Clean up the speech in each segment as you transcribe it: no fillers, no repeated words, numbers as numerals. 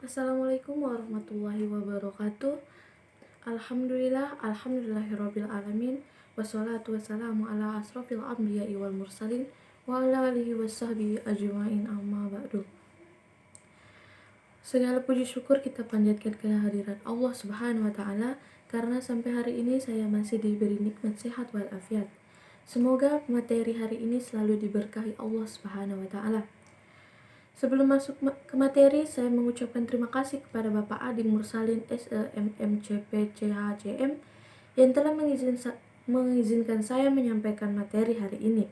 Assalamualaikum warahmatullahi wabarakatuh. Alhamdulillahirabbil alamin. Wassalatu wassalamu ala asrofil anbiya'i wal mursalin wa ala alihi wasahbihi ajma'in amma ba'du. Segala puji syukur kita panjatkan kehadirat Allah Subhanahu wa taala karena sampai hari ini saya masih diberi nikmat sehat walafiat. Semoga materi hari ini selalu diberkahi Allah Subhanahu wa taala. Sebelum masuk ke materi, saya mengucapkan terima kasih kepada Bapak Adi Mursalin SEMMCP CHCM yang telah mengizinkan saya menyampaikan materi hari ini.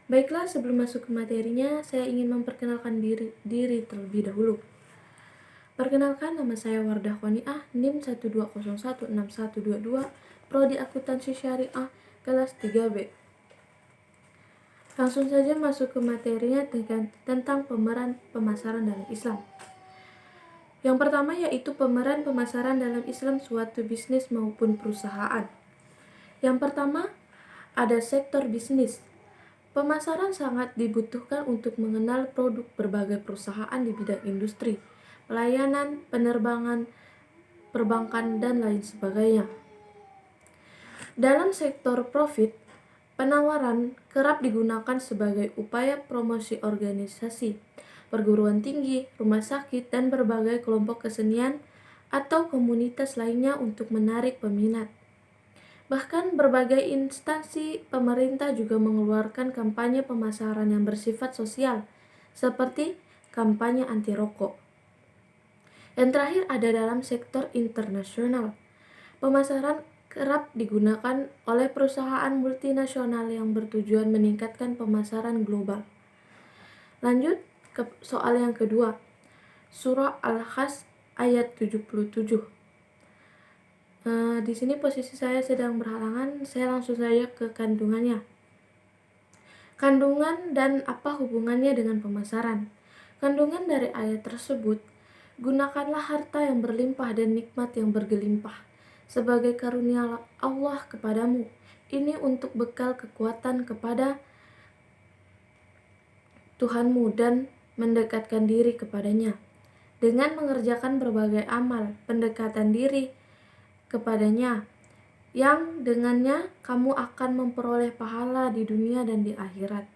Baiklah, sebelum masuk ke materinya, saya ingin memperkenalkan diri terlebih dahulu. Perkenalkan, nama saya Wardah Qoniah, NIM 1201622, Prodi Akuntansi Syariah, kelas 3B. Langsung saja masuk ke materinya tentang pemeran pemasaran dalam Islam. Yang pertama yaitu pemeran pemasaran dalam Islam suatu bisnis maupun perusahaan. Yang pertama, ada sektor bisnis. Pemasaran sangat dibutuhkan untuk mengenal produk berbagai perusahaan di bidang industri, pelayanan, penerbangan, perbankan, dan lain sebagainya. Dalam sektor profit, penawaran kerap digunakan sebagai upaya promosi organisasi, perguruan tinggi, rumah sakit, dan berbagai kelompok kesenian atau komunitas lainnya untuk menarik peminat. Bahkan berbagai instansi pemerintah juga mengeluarkan kampanye pemasaran yang bersifat sosial, seperti kampanye anti rokok. Yang terakhir ada dalam sektor internasional. Pemasaran kerap digunakan oleh perusahaan multinasional yang bertujuan meningkatkan pemasaran global. Lanjut ke soal yang kedua. Surah Al-Has ayat 77. Di sini posisi saya sedang berhalangan, saya langsung saja ke kandungannya. Kandungan dan apa hubungannya dengan pemasaran? Kandungan dari ayat tersebut, gunakanlah harta yang berlimpah dan nikmat yang bergelimpah sebagai karunia Allah kepadamu. Ini untuk bekal kekuatan kepada Tuhanmu dan mendekatkan diri kepadanya. Dengan mengerjakan berbagai amal pendekatan diri kepadanya, yang dengannya kamu akan memperoleh pahala di dunia dan di akhirat.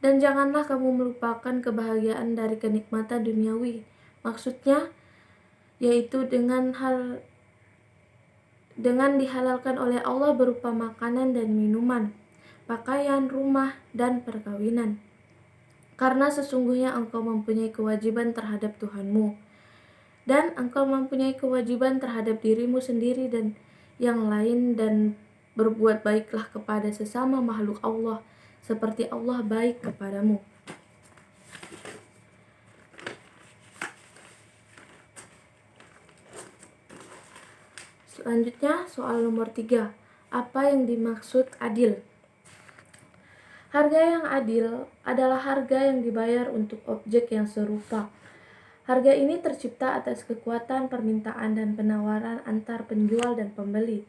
Dan janganlah kamu melupakan kebahagiaan dari kenikmatan duniawi. Maksudnya, yaitu dengan dihalalkan oleh Allah berupa makanan dan minuman, pakaian, rumah, dan perkawinan. Karena sesungguhnya engkau mempunyai kewajiban terhadap Tuhanmu, dan engkau mempunyai kewajiban terhadap dirimu sendiri dan yang lain, dan berbuat baiklah kepada sesama makhluk Allah, seperti Allah baik kepadamu. Selanjutnya, soal nomor 3. Apa yang dimaksud adil? Harga yang adil adalah harga yang dibayar untuk objek yang serupa. Harga ini tercipta atas kekuatan permintaan dan penawaran antar penjual dan pembeli,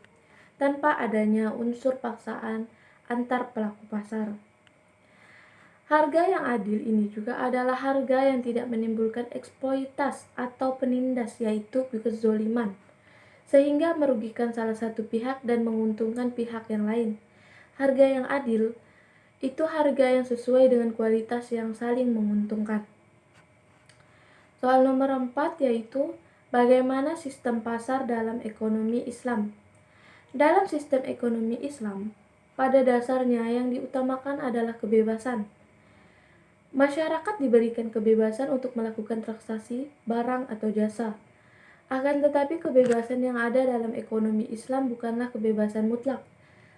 tanpa adanya unsur paksaan antar pelaku pasar. Harga yang adil ini juga adalah harga yang tidak menimbulkan eksploitasi atau penindas, yaitu kezaliman, sehingga merugikan salah satu pihak dan menguntungkan pihak yang lain. Harga yang adil itu harga yang sesuai dengan kualitas yang saling menguntungkan. Soal nomor 4 yaitu bagaimana sistem pasar dalam ekonomi Islam. Dalam sistem ekonomi Islam, pada dasarnya yang diutamakan adalah kebebasan. Masyarakat diberikan kebebasan untuk melakukan transaksi barang atau jasa. Akan tetapi kebebasan yang ada dalam ekonomi Islam bukanlah kebebasan mutlak,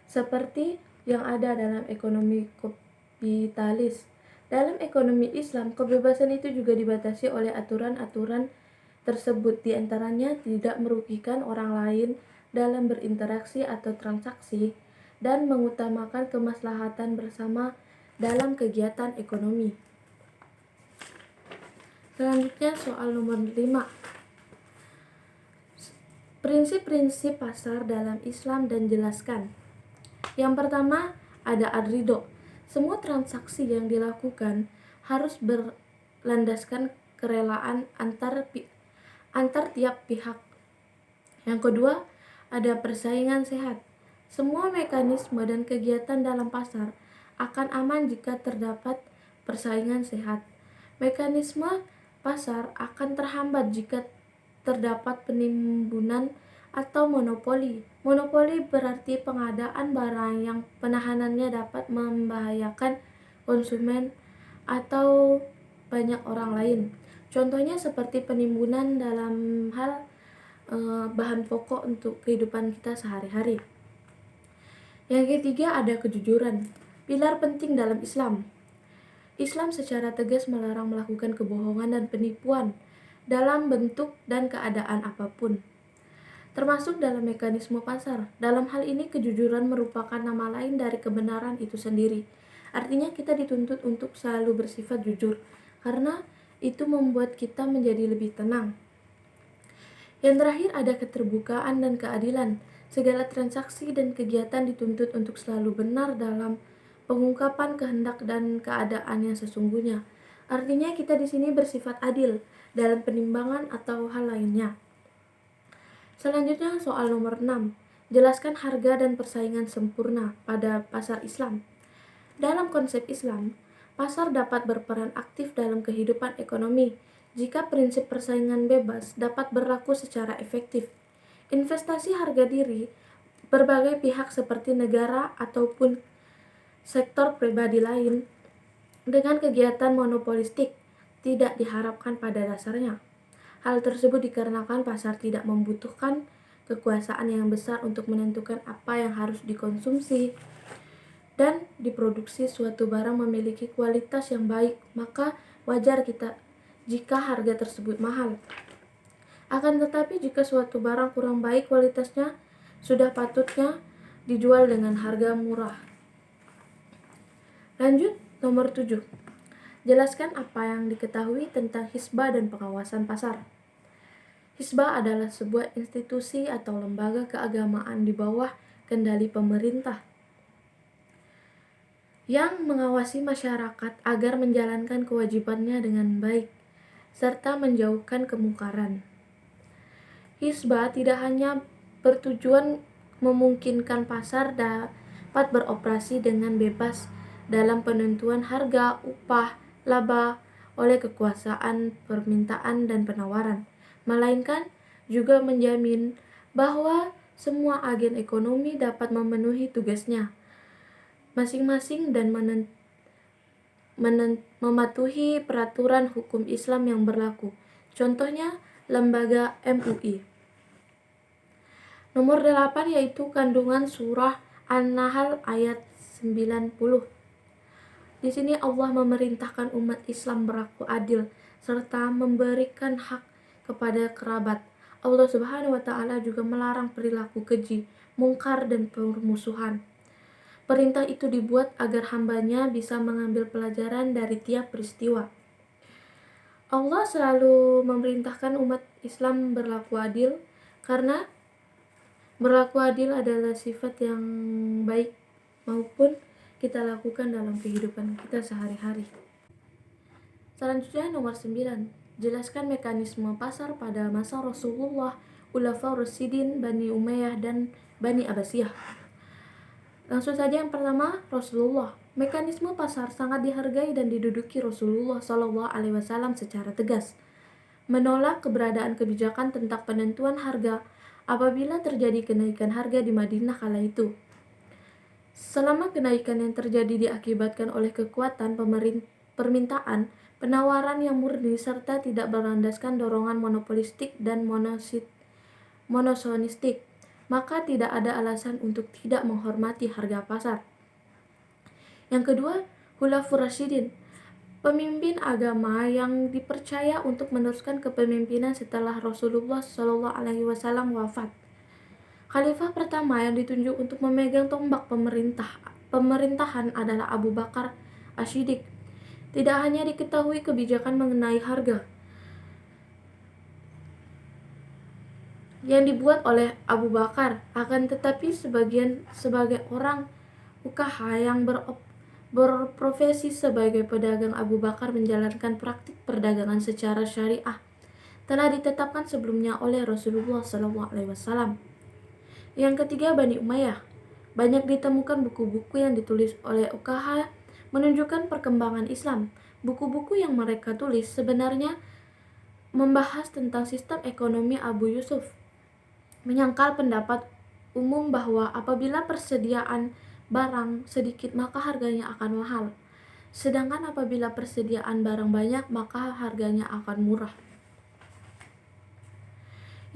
seperti yang ada dalam ekonomi kapitalis. Dalam ekonomi Islam, kebebasan itu juga dibatasi oleh aturan-aturan tersebut, di antaranya tidak merugikan orang lain dalam berinteraksi atau transaksi, dan mengutamakan kemaslahatan bersama dalam kegiatan ekonomi. Selanjutnya soal nomor 5. Prinsip-prinsip pasar dalam Islam dan jelaskan. Yang pertama, ada ad-ridho. Semua transaksi yang dilakukan harus berlandaskan kerelaan antar tiap pihak. Yang kedua, ada persaingan sehat. Semua mekanisme dan kegiatan dalam pasar akan aman jika terdapat persaingan sehat. Mekanisme pasar akan terhambat jika terdapat penimbunan atau monopoli. Monopoli berarti pengadaan barang yang penahanannya dapat membahayakan konsumen atau banyak orang lain. Contohnya seperti penimbunan dalam hal bahan pokok untuk kehidupan kita sehari-hari. Yang ketiga ada kejujuran, pilar penting dalam Islam. Islam secara tegas melarang melakukan kebohongan dan penipuan dalam bentuk dan keadaan apapun, termasuk dalam mekanisme pasar. Dalam hal ini kejujuran merupakan nama lain dari kebenaran itu sendiri. Artinya kita dituntut untuk selalu bersifat jujur, karena itu membuat kita menjadi lebih tenang. Yang terakhir ada keterbukaan dan keadilan. Segala transaksi dan kegiatan dituntut untuk selalu benar dalam pengungkapan kehendak dan keadaan yang sesungguhnya. Artinya kita di sini bersifat adil dalam penimbangan atau hal lainnya. Selanjutnya soal nomor 6. Jelaskan harga dan persaingan sempurna pada pasar Islam. Dalam konsep Islam, pasar dapat berperan aktif dalam kehidupan ekonomi jika prinsip persaingan bebas dapat berlaku secara efektif. Investasi harga diri berbagai pihak seperti negara ataupun sektor pribadi lain dengan kegiatan monopolistik tidak diharapkan pada dasarnya. Hal tersebut dikarenakan pasar tidak membutuhkan kekuasaan yang besar untuk menentukan apa yang harus dikonsumsi dan diproduksi. Suatu barang memiliki kualitas yang baik, maka wajar jika harga tersebut mahal. Akan tetapi jika suatu barang kurang baik kualitasnya, sudah patutnya dijual dengan harga murah. Lanjut, nomor 7. Jelaskan apa yang diketahui tentang hisbah dan pengawasan pasar. Hisbah adalah sebuah institusi atau lembaga keagamaan di bawah kendali pemerintah yang mengawasi masyarakat agar menjalankan kewajibannya dengan baik serta menjauhkan kemungkaran. Hisbah tidak hanya bertujuan memungkinkan pasar dapat beroperasi dengan bebas dalam penentuan harga, upah, laba oleh kekuasaan permintaan dan penawaran, melainkan juga menjamin bahwa semua agen ekonomi dapat memenuhi tugasnya masing-masing dan mematuhi peraturan hukum Islam yang berlaku. Contohnya, lembaga MUI. Nomor 8 yaitu kandungan surah An-Nahl ayat 90. Di sini Allah memerintahkan umat Islam berlaku adil serta memberikan hak kepada kerabat. Allah Subhanahu wa taala juga melarang perilaku keji, mungkar dan permusuhan. Perintah itu dibuat agar hambanya bisa mengambil pelajaran dari tiap peristiwa. Allah selalu memerintahkan umat Islam berlaku adil karena berlaku adil adalah sifat yang baik maupun kita lakukan dalam kehidupan kita sehari-hari. Selanjutnya nomor 9. Jelaskan mekanisme pasar pada masa Rasulullah, Khulafaur Rasyidin, Bani Umayyah dan Bani Abbasiyah. Langsung saja yang pertama, Rasulullah. Mekanisme pasar sangat dihargai dan diduduki Rasulullah SAW secara tegas, menolak keberadaan kebijakan tentang penentuan harga apabila terjadi kenaikan harga di Madinah kala itu. Selama kenaikan yang terjadi diakibatkan oleh kekuatan permintaan, penawaran yang murni serta tidak berlandaskan dorongan monopolistik dan monosonistik, maka tidak ada alasan untuk tidak menghormati harga pasar. Yang kedua, Khulafaur Rasyidin, pemimpin agama yang dipercaya untuk meneruskan kepemimpinan setelah Rasulullah SAW wafat. Khalifah pertama yang ditunjuk untuk memegang tombak pemerintahan adalah Abu Bakar As-Siddiq. Tidak hanya diketahui kebijakan mengenai harga yang dibuat oleh Abu Bakar, akan tetapi sebagai orang UKH yang berprofesi sebagai pedagang, Abu Bakar menjalankan praktik perdagangan secara syariah telah ditetapkan sebelumnya oleh Rasulullah SAW. Yang ketiga, Bani Umayyah. Banyak ditemukan buku-buku yang ditulis oleh UKH menunjukkan perkembangan Islam. Buku-buku yang mereka tulis sebenarnya membahas tentang sistem ekonomi Abu Yusuf, menyangkal pendapat umum bahwa apabila persediaan barang sedikit maka harganya akan mahal, sedangkan apabila persediaan barang banyak maka harganya akan murah.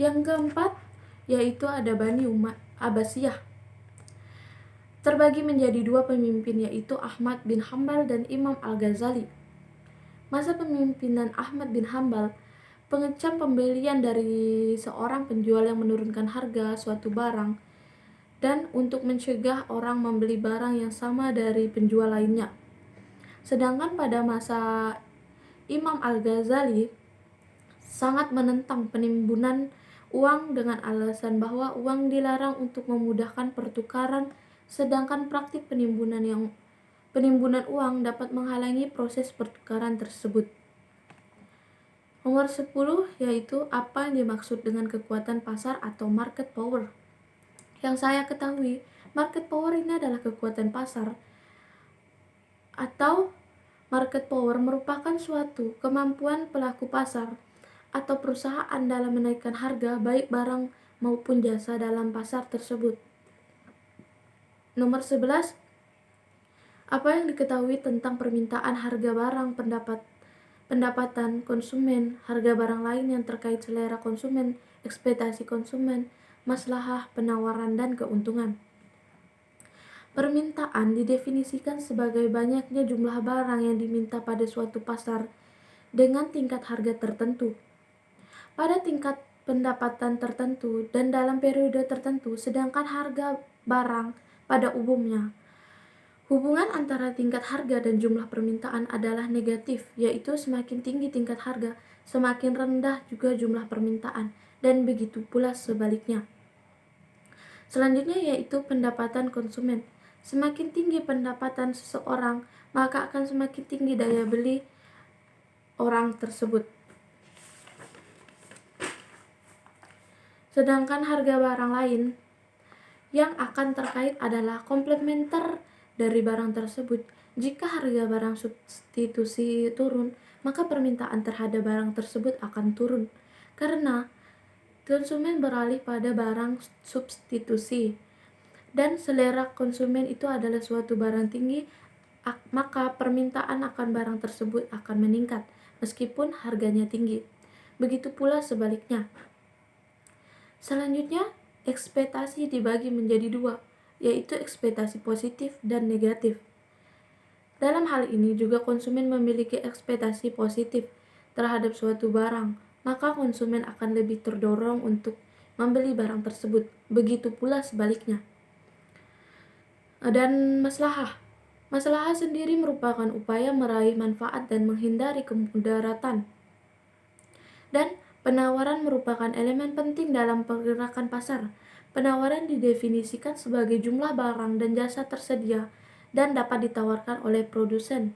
Yang keempat yaitu ada Bani Abbasiyah. Terbagi menjadi dua pemimpin, yaitu Ahmad bin Hambal dan Imam Al-Ghazali. Masa pemimpinan Ahmad bin Hambal, pengecam pembelian dari seorang penjual yang menurunkan harga suatu barang dan untuk mencegah orang membeli barang yang sama dari penjual lainnya. Sedangkan pada masa Imam Al-Ghazali sangat menentang penimbunan uang dengan alasan bahwa uang dilarang untuk memudahkan pertukaran, sedangkan praktik penimbunan uang dapat menghalangi proses pertukaran tersebut. Nomor 10 yaitu apa yang dimaksud dengan kekuatan pasar atau market power. Yang saya ketahui, market power ini adalah kekuatan pasar atau market power merupakan suatu kemampuan pelaku pasar atau perusahaan dalam menaikkan harga baik barang maupun jasa dalam pasar tersebut. Nomor 11, apa yang diketahui tentang permintaan harga barang, pendapatan konsumen, harga barang lain yang terkait selera konsumen, ekspektasi konsumen, maslahah, penawaran, dan keuntungan. Permintaan didefinisikan sebagai banyaknya jumlah barang yang diminta pada suatu pasar dengan tingkat harga tertentu, pada tingkat pendapatan tertentu, dan dalam periode tertentu, sedangkan harga barang pada umumnya. Hubungan antara tingkat harga dan jumlah permintaan adalah negatif, yaitu semakin tinggi tingkat harga, semakin rendah juga jumlah permintaan, dan begitu pula sebaliknya. Selanjutnya yaitu pendapatan konsumen. Semakin tinggi pendapatan seseorang, maka akan semakin tinggi daya beli orang tersebut. Sedangkan harga barang lain yang akan terkait adalah komplementer dari barang tersebut. Jika harga barang substitusi turun, maka permintaan terhadap barang tersebut akan turun karena konsumen beralih pada barang substitusi. Dan selera konsumen itu adalah suatu barang tinggi, maka permintaan akan barang tersebut akan meningkat meskipun harganya tinggi. Begitu pula sebaliknya. Selanjutnya, ekspektasi dibagi menjadi dua, yaitu ekspektasi positif dan negatif. Dalam hal ini juga konsumen memiliki ekspektasi positif terhadap suatu barang, maka konsumen akan lebih terdorong untuk membeli barang tersebut. Begitu pula sebaliknya. Dan maslahah. Maslahah sendiri merupakan upaya meraih manfaat dan menghindari kemudaratan. Dan penawaran merupakan elemen penting dalam pergerakan pasar. Penawaran didefinisikan sebagai jumlah barang dan jasa tersedia dan dapat ditawarkan oleh produsen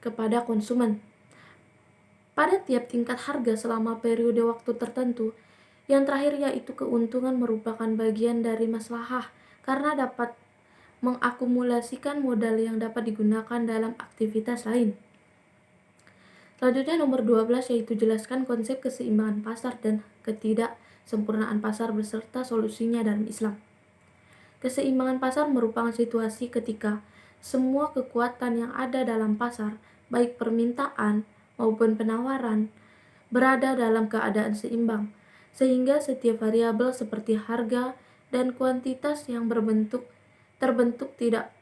kepada konsumen pada tiap tingkat harga selama periode waktu tertentu. Yang terakhir yaitu keuntungan merupakan bagian dari maslahah karena dapat mengakumulasikan modal yang dapat digunakan dalam aktivitas lain. Selanjutnya nomor 12 yaitu jelaskan konsep keseimbangan pasar dan ketidaksempurnaan pasar beserta solusinya dalam Islam. Keseimbangan pasar merupakan situasi ketika semua kekuatan yang ada dalam pasar, baik permintaan maupun penawaran, berada dalam keadaan seimbang, sehingga setiap variabel seperti harga dan kuantitas yang terbentuk tidak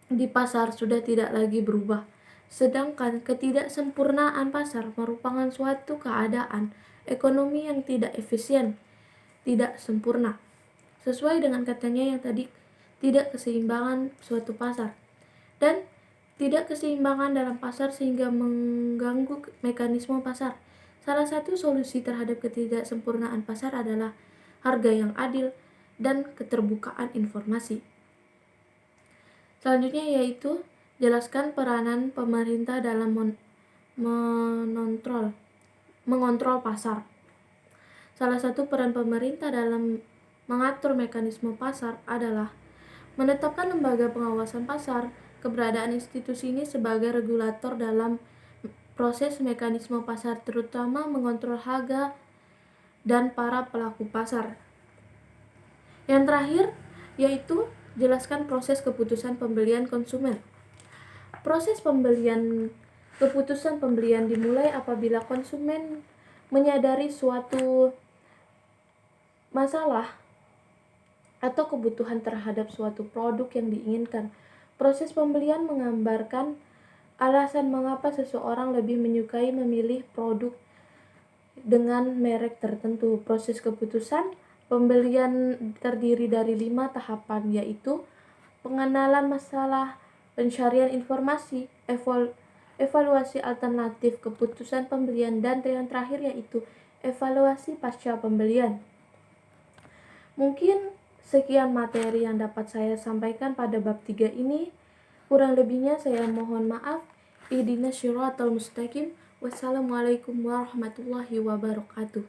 di pasar sudah tidak lagi berubah. Sedangkan ketidaksempurnaan pasar merupakan suatu keadaan ekonomi yang tidak efisien, tidak sempurna. Sesuai dengan katanya yang tadi, tidak keseimbangan suatu pasar. Dan tidak keseimbangan dalam pasar sehingga mengganggu mekanisme pasar. Salah satu solusi terhadap ketidaksempurnaan pasar adalah harga yang adil dan keterbukaan informasi. Selanjutnya yaitu jelaskan peranan pemerintah dalam mengontrol pasar. Salah satu peran pemerintah dalam mengatur mekanisme pasar adalah menetapkan lembaga pengawasan pasar. Keberadaan institusi ini sebagai regulator dalam proses mekanisme pasar, terutama mengontrol harga dan para pelaku pasar. Yang terakhir yaitu jelaskan proses keputusan pembelian konsumen. Proses keputusan pembelian dimulai apabila konsumen menyadari suatu masalah atau kebutuhan terhadap suatu produk yang diinginkan. Proses pembelian menggambarkan alasan mengapa seseorang lebih menyukai memilih produk dengan merek tertentu. Proses keputusan pembelian terdiri dari 5 tahapan, yaitu pengenalan masalah, pencarian informasi, evaluasi alternatif keputusan pembelian, dan yang terakhir yaitu evaluasi pasca pembelian. Mungkin sekian materi yang dapat saya sampaikan pada bab 3 ini. Kurang lebihnya saya mohon maaf. Ihdinas syiratal mustaqim. Wassalamualaikum warahmatullahi wabarakatuh.